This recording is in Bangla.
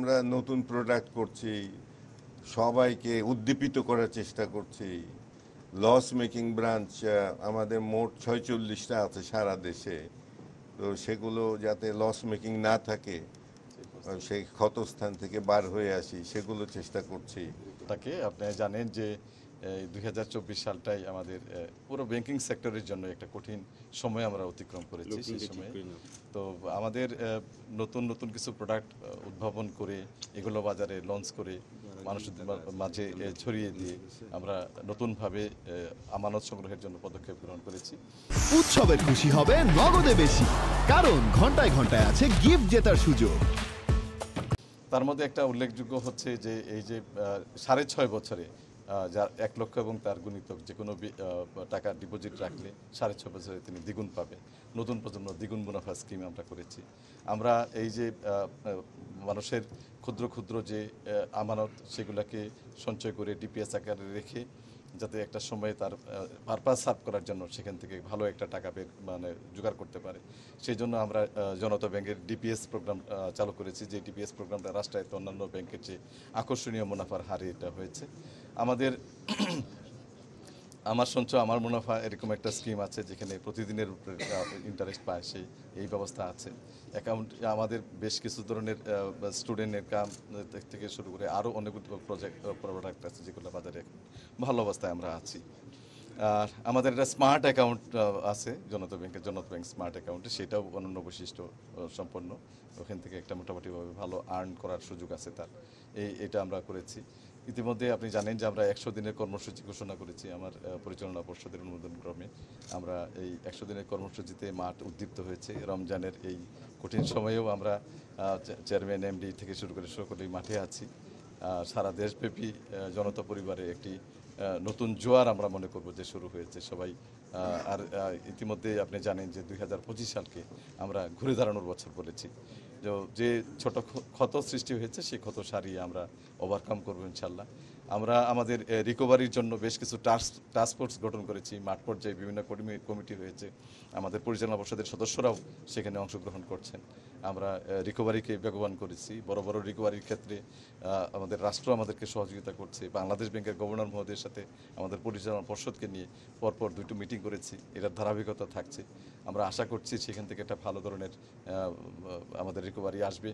আমরা নতুন প্রোডাক্ট করছি, সবাইকে উদ্দীপিত করার চেষ্টা করছি। লস মেকিং ব্রাঞ্চ আমাদের মোট 46টা আছে সারা দেশে। তো সেগুলো যাতে লস মেকিং না থাকে, সেই ক্ষতস্থান থেকে বার হয়ে আসি, সেগুলো চেষ্টা করছি। তাকে আপনি জানেন যে 2024 সালটাই আমাদের পুরো ব্যাংকিং সেক্টরের জন্য একটা কঠিন সময় আমরা অতিক্রম করেছি। সেই সময়ে তো আমাদের নতুন নতুন কিছু প্রোডাক্ট উদ্ভাবন করে এগুলো বাজারে লঞ্চ করে মানুষের মাঝে ছড়িয়ে দিয়ে আমরা নতুনভাবে আমানত সংগ্রহের জন্য পদক্ষেপ গ্রহণ করেছি। উৎসবের খুশি হবে নগদে বেশি, কারণ ঘন্টায় ঘন্টায় আছে গিফট জেতার সুযোগ। তার মধ্যে একটা উল্লেখযোগ্য হচ্ছে যে এই যে 6.5 বছরে যার 1 লক্ষ এবং তার গুণিতক যে কোনো টাকা ডিপোজিট রাখলে 6.5 বছরে তিনি দ্বিগুণ পাবে। নতুন প্রজন্ম দ্বিগুণ মুনাফা স্কিম আমরা করেছি। আমরা এই যে মানুষের ক্ষুদ্র ক্ষুদ্র যে আমানত সেগুলোকে সঞ্চয় করে ডিপিএস আকারে রেখে যাতে একটা সময়ে তার পারপাস সার্ভ করার জন্য সেখান থেকে ভালো একটা টাকা মানে জোগাড় করতে পারে, সেই জন্য আমরা জনতা ব্যাংকের ডিপিএস প্রোগ্রাম চালু করেছি। যে ডিপিএস প্রোগ্রামটা রাষ্ট্রায়ত্ত অন্যান্য ব্যাংকের চেয়ে আকর্ষণীয় মুনাফার হারে এটা হয়েছে। আমাদের আমার সঞ্চয় আমার মুনাফা এরকম একটা স্কিম আছে যেখানে প্রতিদিনের ইন্টারেস্ট পায়, সেই এই ব্যবস্থা আছে। অ্যাকাউন্ট আমাদের বেশ কিছু ধরনের স্টুডেন্টের কাম থেকে শুরু করে আরও অনেক প্রোডাক্ট আছে যেগুলো বাজারে ভালো অবস্থায় আমরা আছি। আর আমাদের একটা স্মার্ট অ্যাকাউন্ট আছে জনতা ব্যাংক স্মার্ট অ্যাকাউন্টে, সেটাও অনন্য বৈশিষ্ট্য সম্পন্ন। ওখান থেকে একটা মোটামুটিভাবে ভালো আর্ন করার সুযোগ আছে তার, এটা আমরা করেছি। ইতিমধ্যে আপনি জানেন যে আমরা 100 দিনের কর্মসূচি ঘোষণা করেছি আমার পরিচালনা পর্ষদের অনুমোদন ক্রমে। আমরা এই 100 দিনের কর্মসূচিতে মাঠ উদ্দীপ্ত হয়েছে। রমজানের এই কঠিন সময়েও আমরা চেয়ারম্যান এমডি থেকে শুরু করে সকলেই মাঠে আছি। সারা দেশব্যাপী জনতা পরিবারে একটি নতুন জোয়ার আমরা মনে করব যে শুরু হয়েছে সবাই। আর ইতিমধ্যে আপনি জানেন যে 2025 সালকে আমরা ঘুরে দাঁড়ানোর বছর বলেছি। যে ছোট ক্ষত সৃষ্টি হয়েছে সেই ক্ষত সারিয়ে আমরা ওভারকাম করবো ইনশাল্লাহ। আমরা আমাদের রিকভারির জন্য বেশ কিছু টাস্ক ফোর্স গঠন করেছি। মাঠ পর্যায়ে বিভিন্ন কমিটি হয়েছে, আমাদের পরিচালনা পর্ষদের সদস্যরাও সেখানে অংশগ্রহণ করছেন। আমরা রিকভারিকে বেগবান করেছি। বড় বড় রিকভারির ক্ষেত্রে আমাদের রাষ্ট্র আমাদেরকে সহযোগিতা করছে। বাংলাদেশ ব্যাংকের গভর্নর মহোদয়ের সাথে আমাদের পরিচালনা পর্ষদকে নিয়ে পরপর 2টি মিটিং করেছি, এটার ধারাবাহিকতা থাকছে। আমরা আশা করছি সেখান থেকে একটা ভালো ধরনের আমাদের রিকভারি আসবে।